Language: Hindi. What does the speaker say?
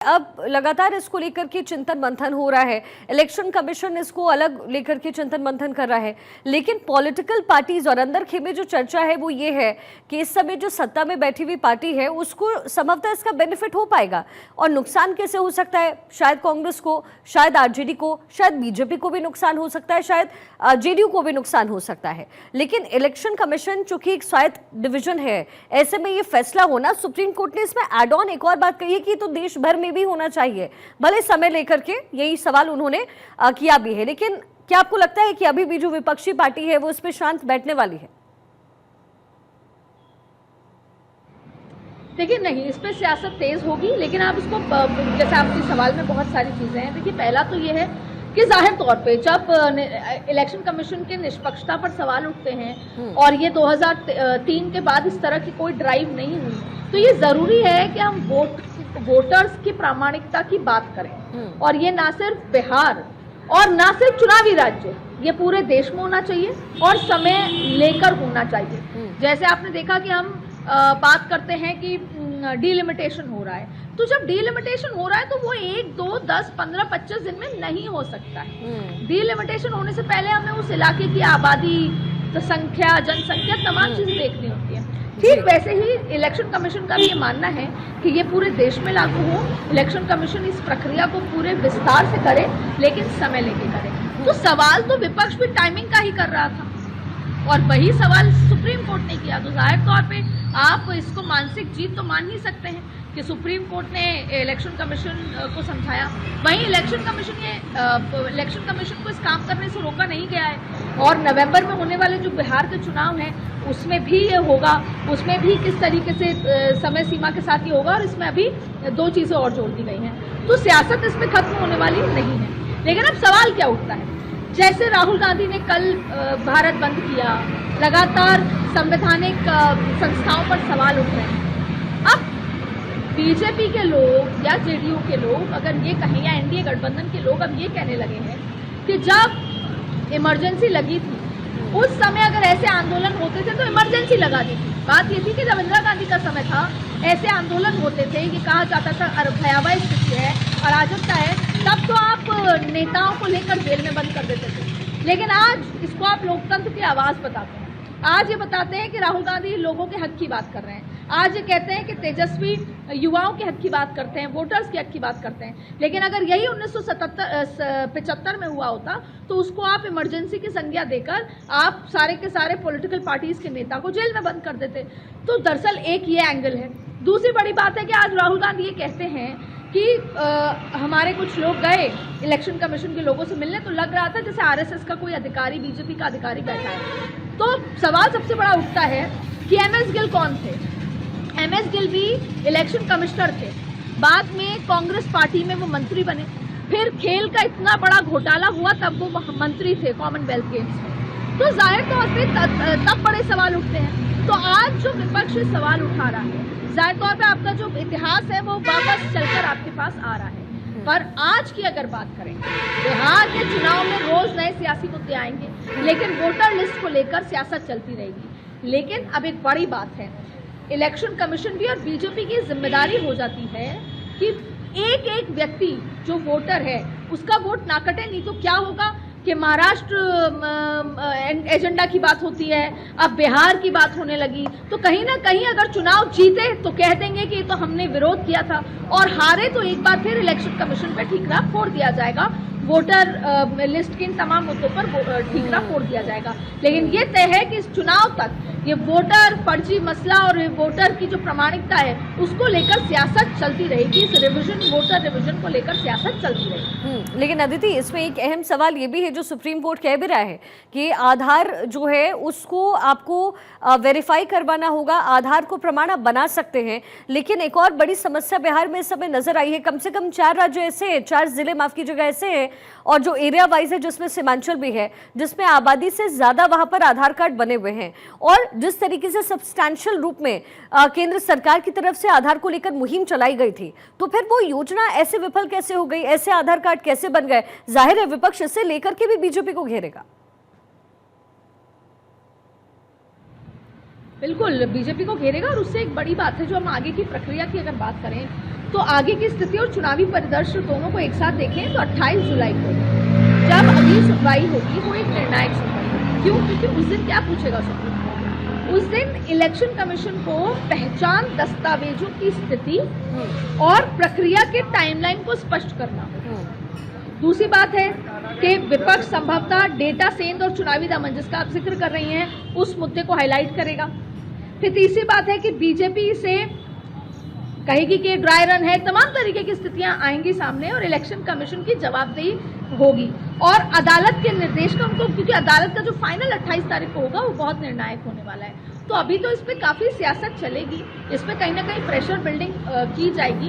अब लगातार इसको लेकर के चिंतन मंथन हो रहा है। इलेक्शन कमीशन इसको अलग लेकर के चिंतन मंथन कर रहा है, लेकिन पॉलिटिकल पार्टीज और अंदर खेमे जो चर्चा है वो ये है कि इस समय जो सत्ता में बैठी हुई पार्टी है उसको संभवतः इसका बेनिफिट हो पाएगा और नुकसान कैसे हो सकता है। शायद कांग्रेस को, शायद आरजेडी को, शायद बीजेपी को भी नुकसान हो सकता है, शायद जेडीयू को भी नुकसान हो सकता है। लेकिन इलेक्शन कमीशन चूंकि एक स्वायत्त डिवीजन है, ऐसे में ये फैसला होना, सुप्रीम कोर्ट ने इसमें एड ऑन एक और बात कही है कि तो देश भर में भी होना चाहिए, भले समय लेकर के, यही सवाल उन्होंने किया भी है। लेकिन क्या आपको लगता है कि अभी भी जो विपक्षी पार्टी है वो इस पे शांत बैठने वाली है? देखिए नहीं, इस पे सियासत तेज होगी, लेकिन आप इसको, जैसे आपके सवाल में बहुत सारी चीजें हैं। देखिए, पहला तो ये है कि जाहिर तौर पे जब इलेक्शन कमीशन के निष्पक्षता पर सवाल उठते हैं और ये 2003 के बाद इस तरह की कोई ड्राइव नहीं हुई, तो ये जरूरी है कि हम वोटर्स की प्रामाणिकता की बात करें। और ये ना सिर्फ बिहार और ना सिर्फ चुनावी राज्य, ये पूरे देश में होना चाहिए और समय लेकर होना चाहिए। जैसे आपने देखा कि हम बात करते हैं कि डीलिमिटेशन हो रहा है, तो जब डीलिमिटेशन हो रहा है तो वो 1, 2, 10, 15, 25 दिन में नहीं हो सकता है। डीलिमिटेशन होने से पहले हमें उस इलाके की आबादी, संख्या, जनसंख्या, तमाम चीजें देखनी होती है। ठीक वैसे ही इलेक्शन कमीशन का भी ये मानना है कि ये पूरे देश में लागू हो। इलेक्शन कमीशन इस प्रक्रिया को पूरे विस्तार से करे, लेकिन समय लेके करे। तो सवाल तो विपक्ष भी टाइमिंग का ही कर रहा था और वही सवाल सुप्रीम कोर्ट ने किया। तो जाहिर तौर पे आप इसको मानसिक जीत तो मान ही सकते हैं कि सुप्रीम कोर्ट ने इलेक्शन कमीशन को समझाया। वहीं इलेक्शन कमीशन को इस काम करने से रोका नहीं गया है और नवंबर में होने वाले जो बिहार के चुनाव हैं उसमें भी ये होगा, उसमें भी किस तरीके से समय सीमा के साथ ये होगा। और इसमें अभी 2 चीज़ें और जोड़ दी गई हैं, तो सियासत इसमें खत्म होने वाली नहीं है। लेकिन अब सवाल क्या उठता है, जैसे राहुल गांधी ने कल भारत बंद किया, लगातार संवैधानिक संस्थाओं पर सवाल उठ रहे हैं। अब बीजेपी के लोग या जेडीयू के लोग अगर ये कहें, या एनडीए गठबंधन के लोग अब ये कहने लगे हैं कि जब इमरजेंसी लगी थी उस समय अगर ऐसे आंदोलन होते थे तो इमरजेंसी लगा दी थी। बात ये थी कि जब इंदिरा गांधी का समय था ऐसे आंदोलन होते थे, ये कहा जाता था भयावह स्थिति है, अराजकता है, तब तो आप नेताओं को लेकर जेल में बंद कर देते थे। लेकिन आज इसको आप लोकतंत्र की आवाज बताते हैं। आज ये बताते हैं कि राहुल गांधी लोगों के हक की बात कर रहे हैं। आज ये कहते हैं कि तेजस्वी युवाओं के हक की बात करते हैं, वोटर्स के हक की बात करते हैं। लेकिन अगर यही 1975 में हुआ होता तो उसको आप इमरजेंसी की संज्ञा देकर आप सारे के सारे पॉलिटिकल पार्टीज के नेता को जेल में बंद कर देते। तो दरअसल एक ये एंगल है। दूसरी बड़ी बात है कि आज राहुल गांधी ये कहते हैं कि हमारे कुछ लोग गए इलेक्शन कमीशन के लोगों से मिलने, तो लग रहा था जैसे आरएसएस का कोई अधिकारी, बीजेपी का अधिकारी बैठा है। तो सवाल सबसे बड़ा उठता है कि एमएस गिल कौन थे? एमएस गिल भी इलेक्शन कमिश्नर थे, बाद में कांग्रेस पार्टी में वो मंत्री बने, फिर खेल का इतना बड़ा घोटाला हुआ तब वो मंत्री थे कॉमनवेल्थ गेम्स में। तो जाहिर तौर पे तब बड़े सवाल उठते हैं। तो आज जो विपक्ष सवाल उठा रहा है, जाहिर तौर पे आपका जो इतिहास है वो वापस चलकर आपके पास आ रहा है। पर आज की अगर बात करें, बिहार के चुनाव में रोज नए सियासी मुद्दे आएंगे, लेकिन वोटर लिस्ट को लेकर सियासत चलती रहेगी। लेकिन अब एक बड़ी बात है, इलेक्शन कमीशन भी और बीजेपी की जिम्मेदारी हो जाती है कि एक एक व्यक्ति जो वोटर है उसका वोट ना कटे। नहीं तो क्या होगा कि महाराष्ट्र एजेंडा की बात होती है, अब बिहार की बात होने लगी, तो कहीं ना कहीं अगर चुनाव जीते तो कह देंगे कि तो हमने विरोध किया था, और हारे तो एक बार फिर इलेक्शन कमीशन पे ठीकरा फोड़ दिया जाएगा, वोटर लिस्ट के इन तमाम मुद्दों पर ठीकरा फोड़ दिया जाएगा। लेकिन ये तय है कि इस चुनाव तक ये वोटर पर्ची मसला और वोटर की जो प्रामाणिकता है उसको लेकर सियासत चलती रहेगी। इस वोटर रिविजन को लेकर सियासत चलती रहेगी। लेकिन अदिति, इसमें एक अहम सवाल ये भी है जो सुप्रीम कोर्ट कह भी रहा है कि आधार जो है उसको आपको वेरीफाई करवाना होगा, आधार को प्रमाण आप बना सकते हैं। लेकिन एक और बड़ी समस्या बिहार में इस समय नजर आई है, कम से कम 4 राज्य ऐसे हैं, 4 जिले माफ कीजिएगा ऐसे हैं, और जो एरिया वाइज है जिसमें सीमांचल भी है, जिसमें आबादी से ज्यादा वहां पर आधार कार्ड बने हुए हैं। और जिस तरीके से सब्सटैंशियल रूप में केंद्र सरकार की तरफ से आधार को लेकर मुहिम चलाई गई थी, तो फिर वो योजना ऐसे विफल कैसे हो गई, ऐसे आधार कार्ड कैसे बन गए? जाहिर है विपक्ष इसे लेकर के भी बीजेपी को घेरेगा। बिल्कुल बीजेपी को घेरेगा। और उससे एक बड़ी बात है, जो हम आगे की प्रक्रिया की अगर बात करें तो आगे की स्थिति और चुनावी परिदृश्य दोनों को एक साथ देखें तो 28 जुलाई को जब अगली सुनवाई होगी वो एक निर्णायक सुनवाई होगी। क्यों? क्योंकि उस दिन क्या पूछेगा सुप्रीम कोर्ट? उस दिन इलेक्शन कमीशन को पहचान दस्तावेजों की स्थिति और प्रक्रिया के टाइमलाइन को स्पष्ट करना होगा। दूसरी बात है कि विपक्ष संभवतः डेटा सेंध और चुनावी दमन, जिसका आप जिक्र कर रही हैं, उस मुद्दे को हाईलाइट करेगा। फिर तीसरी बात है कि बीजेपी से कहेगी कि ड्राई रन है, तमाम तरीके की स्थितियां आएंगी सामने और इलेक्शन कमीशन की जवाबदेही होगी और अदालत के निर्देश का उनको, क्योंकि अदालत का जो फाइनल 28 तारीख को होगा वो बहुत निर्णायक होने वाला है। तो अभी तो इस पर काफ़ी सियासत चलेगी, इस पर कहीं ना कहीं प्रेशर बिल्डिंग की जाएगी।